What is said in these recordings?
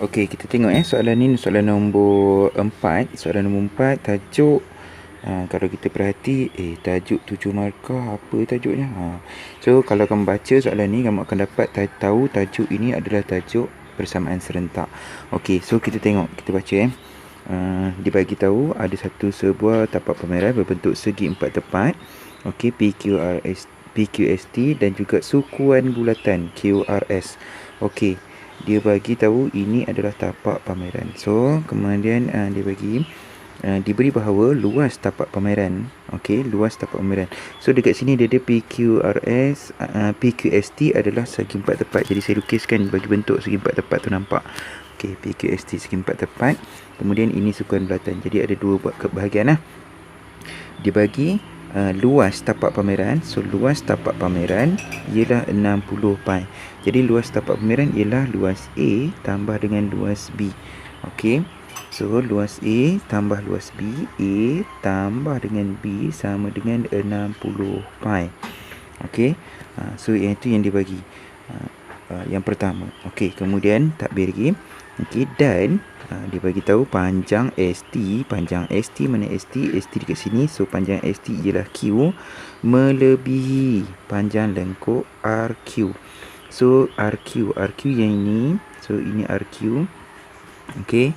Okey, kita tengok soalan ni soalan nombor 4. Soalan nombor 4 tajuk kalau kita perhati tajuk 7 markah apa tajuknya. So kalau kamu baca soalan ni kamu akan dapat tahu tajuk ini adalah tajuk persamaan serentak. Okey, so kita tengok, kita baca dibagi tahu ada sebuah tapak pameran berbentuk segi empat tepat. Okey, PQST dan juga sukuan bulatan QRS. Okey, dia bagi tahu ini adalah tapak pameran. So kemudian dia bagi diberi bahawa luas tapak pameran. Okey, luas tapak pameran. So dekat sini dia ada PQST adalah segi empat tepat. Jadi saya lukiskan bagi bentuk segi empat tepat tu nampak. Okey, PQST segi empat tepat. Kemudian ini sukuan bulatan. Jadi ada dua bahagian lah. Dia bagi luas tapak pameran. So luas tapak pameran ialah 60 pi. Jadi luas tapak pameran ialah luas A tambah dengan luas B. Okey. So luas A tambah luas B, A tambah dengan B sama dengan 60 pi. Okey. So itu yang dibagi. Yang pertama. Okey, kemudian takbir lagi. Okey, dan dia bagi tahu panjang ST mana ST dekat sini. So panjang ST ialah Q melebihi panjang lengkuk RQ. So RQ yang ini, so ini RQ. Okey,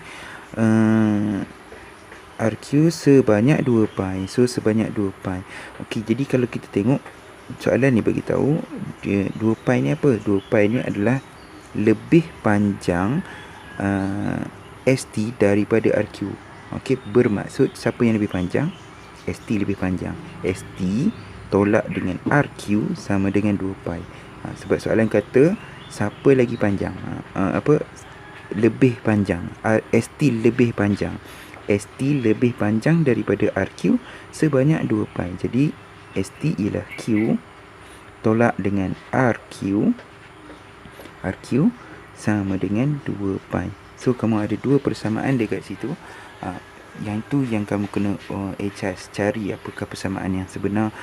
RQ sebanyak 2 pi. So sebanyak 2 pi. Okey, jadi kalau kita tengok soalan ni bagi tahu dia 2 pi ni apa? 2 pi ni adalah lebih panjang ST daripada RQ. Okey, bermaksud siapa yang lebih panjang? ST lebih panjang. ST tolak dengan RQ sama dengan 2 pi. Sebab soalan kata siapa lagi panjang? Lebih panjang. ST lebih panjang. ST lebih panjang daripada RQ sebanyak 2 pi. Jadi ST ialah Q tolak dengan RQ. RQ sama dengan 2 pi. So kamu ada dua persamaan dekat situ. Yang tu yang kamu kena cari apakah persamaan yang sebenar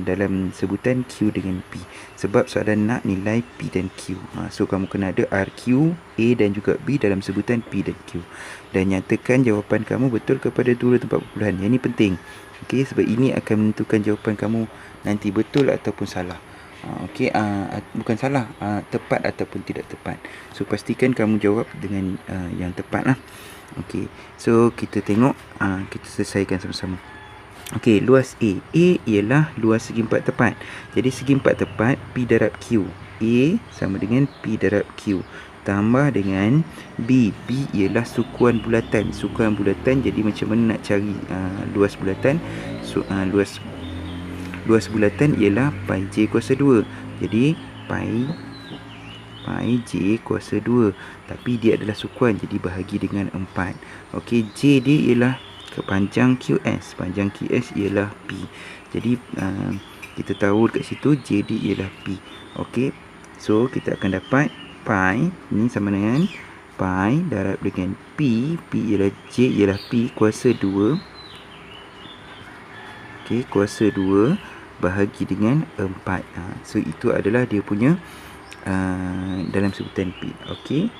dalam sebutan Q dengan P. Sebab soalan nak nilai P dan Q. So kamu kena ada RQ, A dan juga B dalam sebutan P dan Q. Dan nyatakan jawapan kamu betul kepada dua tempat perpuluhan. Yang ini penting. Okey, sebab ini akan menentukan jawapan kamu nanti betul ataupun salah. Okey, bukan salah, tepat ataupun tidak tepat. So pastikan kamu jawab dengan yang tepat lah. Okey, so kita tengok, kita selesaikan sama-sama. Okey, luas A ialah luas segi empat tepat. Jadi segi empat tepat P darab Q. A sama dengan P darab Q tambah dengan B. B ialah sukuan bulatan. Sukuan bulatan, jadi macam mana nak cari luas bulatan? So, luas bulatan ialah pi J kuasa 2. Jadi pi J kuasa 2. Tapi dia adalah sukuan, jadi bahagi dengan 4. Okey, J dia ialah panjang QS. Panjang QS ialah P. Jadi kita tahu dekat situ J dia ialah P. Okey, so kita akan dapat pi ni sama dengan pi darab dengan P. P ialah J ialah P kuasa 2. Okey, kuasa 2 bahagi dengan 4. So itu adalah dia punya dalam sebutan P. Okey,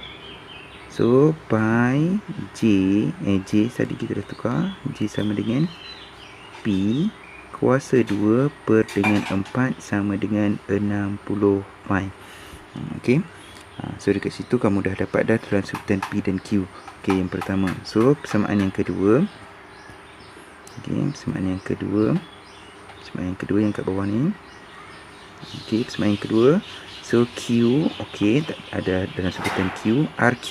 so pi J tadi kita dah tukar. J sama dengan P kuasa 2 per dengan 4 sama dengan 60 pi. Okey, so dekat situ kamu dah dapat dah dalam sebutan P dan Q. Okey, yang pertama. So persamaan yang kedua. Okey, persamaan yang kedua yang kat bawah ni. Okey, persamaan yang kedua. So Q, okey, ada dalam sebutan Q. RQ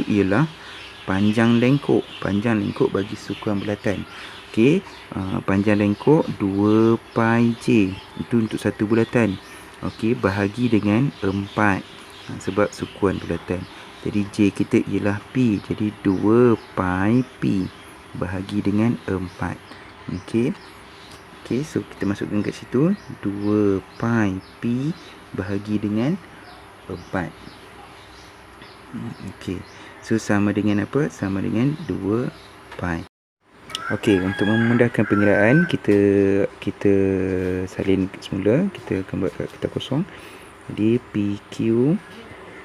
ialah panjang lengkuk. Panjang lengkuk bagi sukuan bulatan. Okey, panjang lengkuk 2 pi J. Itu untuk satu bulatan. Okey, bahagi dengan 4. Sebab sukuan bulatan. Jadi J kita ialah P. Jadi 2 pi P bahagi dengan 4. Okey, so kita masukkan kat situ 2 pi P bahagi dengan 4. Okey, so sama dengan apa? Sama dengan 2 pi. Okey, untuk memudahkan pengiraan, kita salin semula. Kita akan buat kat kertas kosong. Jadi PQ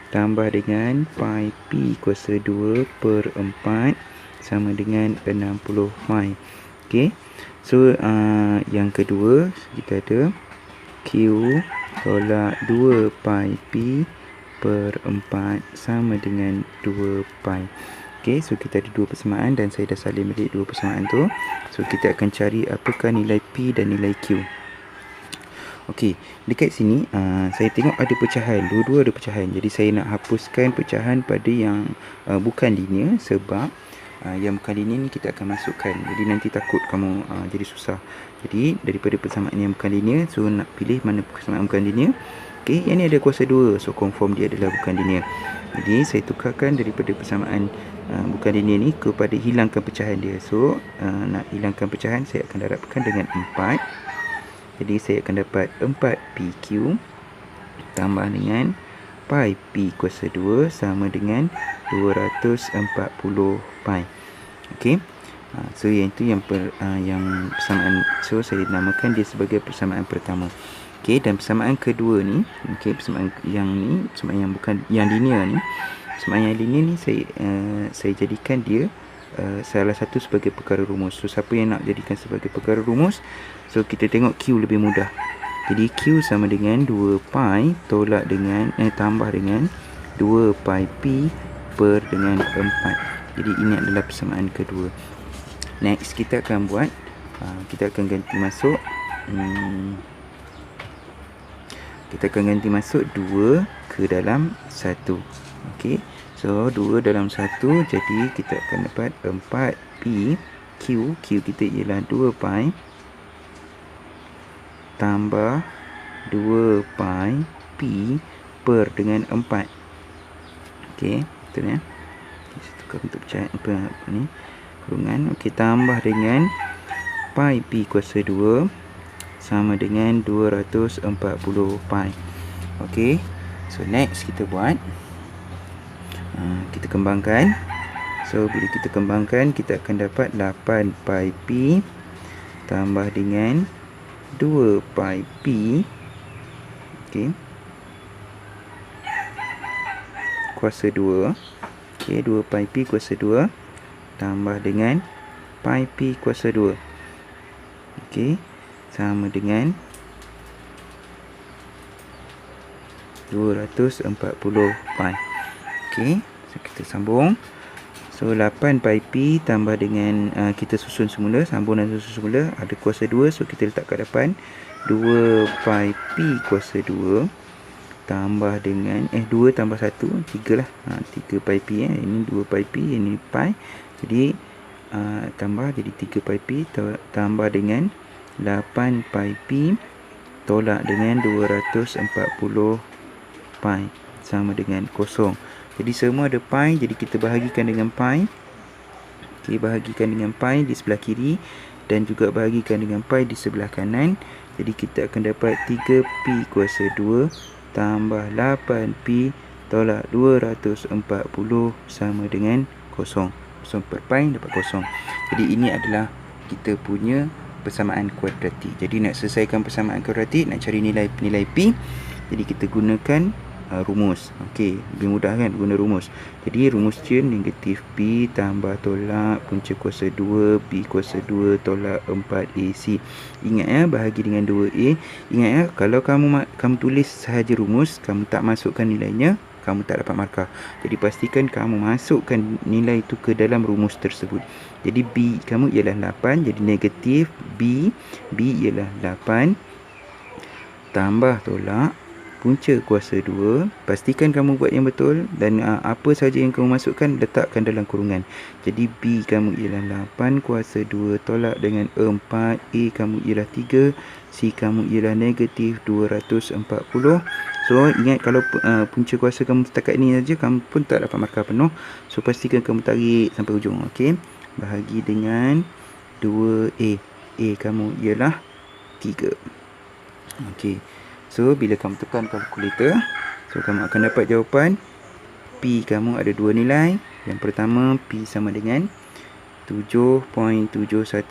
tambah dengan pi P kuasa 2 per 4 sama dengan 60 pi. Okey. So yang kedua kita ada Q tolak 2 pi P per 4 sama dengan 2 pi. Okey, so kita ada dua persamaan dan saya dah salin balik dua persamaan tu. So kita akan cari apakah nilai P dan nilai Q. Okey, dekat sini saya tengok ada pecahan, dua-dua ada pecahan. Jadi saya nak hapuskan pecahan pada yang bukan linear sebab yang bukan linear ni kita akan masukkan. Jadi nanti takut kamu jadi susah. Jadi daripada persamaan yang bukan linear, so nak pilih mana persamaan bukan linear. Okey, yang ni ada kuasa 2, so confirm dia adalah bukan linear. Jadi saya tukarkan daripada persamaan bukan linear ni kepada hilangkan pecahan dia. So nak hilangkan pecahan, saya akan darabkan dengan 4. Jadi saya akan dapat 4PQ tambah dengan pi P kuasa 2 sama dengan 240 pi. Okey. So yang itu yang persamaan, so saya namakan dia sebagai persamaan pertama. Okey, dan persamaan kedua ni, okey, persamaan yang ni, persamaan yang bukan yang linear ni, persamaan yang linear ni saya jadikan dia salah satu sebagai perkara rumus. So siapa yang nak jadikan sebagai perkara rumus, so kita tengok Q lebih mudah. Jadi Q sama dengan 2 pi tolak dengan tambah dengan 2 pi P per dengan 4. Jadi ini adalah persamaan kedua. Next kita akan buat kita akan ganti masuk kita akan ganti masuk 2 ke dalam 1. Okey. So 2 dalam 1, jadi kita akan dapat 4P Q kita ialah 2 pi tambah 2 pi P per dengan 4. Okey, betul ya. Kita tukar untuk pecahan apa ni? Kurungan. Okey, tambah dengan pi P kuasa 2 sama dengan 240 pi. Okey. So next kita buat kita kembangkan. So bila kita kembangkan, kita akan dapat 8 pi P tambah dengan 2 pi P. Okey. Kuasa 2. Okey, 2 pi P kuasa 2 tambah dengan pi P kuasa 2. Okey, sama dengan 240 pi. Okey, so kita sambung. So 8 pi P tambah dengan kita susun semula, sambung dan susun semula, ada kuasa 2, so kita letak kat depan 2 pi P kuasa 2 tambah dengan 2 tambah 1 3 lah. 3 pi P ini 2 pi P, ini pi. Jadi tambah jadi 3 pi P tambah dengan 8 pi P tolak dengan 240 pi sama dengan 0. Jadi semua ada pi, jadi kita bahagikan dengan pi. Okey, bahagikan dengan pi di sebelah kiri dan juga bahagikan dengan pi di sebelah kanan. Jadi kita akan dapat 3P kuasa 2 tambah 8P tolak 240 sama dengan 0. 0 per pi dapat 0. Jadi ini adalah kita punya persamaan kuadratik. Jadi nak selesaikan persamaan kuadratik, nak cari nilai P, jadi kita gunakan rumus. Okey, lebih mudah kan guna rumus. Jadi rumus dia negatif P tambah tolak punca kuasa 2 P kuasa 2 tolak 4AC. Ingat ya, bahagi dengan 2A. Ingat ya, kalau kamu tulis sahaja rumus, kamu tak masukkan nilainya, kamu tak dapat markah. Jadi pastikan kamu masukkan nilai itu ke dalam rumus tersebut. Jadi B kamu ialah 8, jadi negatif B ialah 8 tambah tolak punca kuasa 2. Pastikan kamu buat yang betul dan apa saja yang kamu masukkan letakkan dalam kurungan. Jadi B kamu ialah 8 kuasa 2 tolak dengan 4, A kamu ialah 3, C kamu ialah negatif 240. So ingat, kalau punca kuasa kamu setakat ini saja, kamu pun tak dapat markah penuh. So pastikan kamu tarik sampai ujung. Okey, bahagi dengan 2A. A kamu ialah 3. Okey. So bila kamu tekan kalkulator, so kamu akan dapat jawapan P kamu ada dua nilai. Yang pertama P sama dengan 7.71.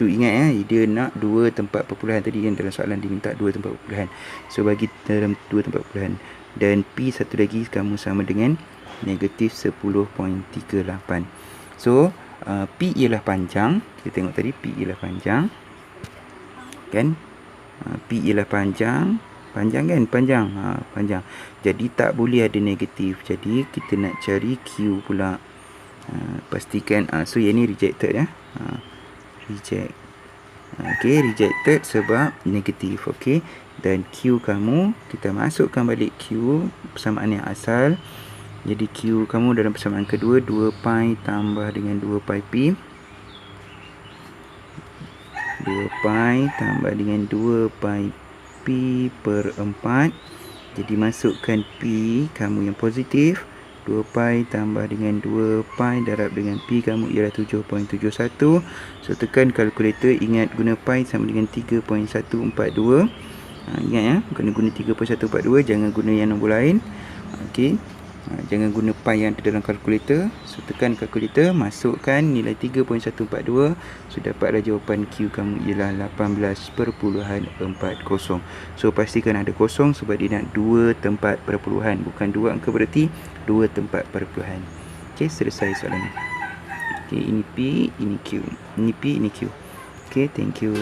Ingat ya, dia nak 2 tempat perpuluhan. Tadi kan dalam soalan dia minta 2 tempat perpuluhan. So bagi dalam 2 tempat perpuluhan, dan P satu lagi kamu sama dengan negatif 10.38. So P ialah panjang. Kita tengok tadi P ialah panjang, kan? P ialah panjang. Panjang kan? Panjang. Jadi tak boleh ada negatif. Jadi kita nak cari Q pula. Pastikan. So yang ni rejected ya. Reject. Okay, rejected sebab negatif. Okay, dan Q kamu kita masukkan balik Q persamaan yang asal. Jadi Q kamu dalam persamaan kedua 2 pi tambah dengan 2 pi P. 2 pi tambah dengan 2 pi P per 4. Jadi masukkan P kamu yang positif. 2 pi tambah dengan 2 pi darab dengan P kamu ialah 7.71. So tekan kalkulator, ingat guna pi sama dengan 3.142. Ingat ya, kena guna 3.142, jangan guna yang nombor lain. Okey. Jangan guna pi yang ada dalam kalkulator. So tekan kalkulator, masukkan nilai 3.142. So dapatlah jawapan Q kamu ialah 18.40. So pastikan ada kosong sebab dia nak 2 tempat perpuluhan, bukan 2 angka berarti 2 tempat perpuluhan. Okey, selesai soalan ni. Okey, ini P, ini Q. Ini P, ini Q. Okey, thank you.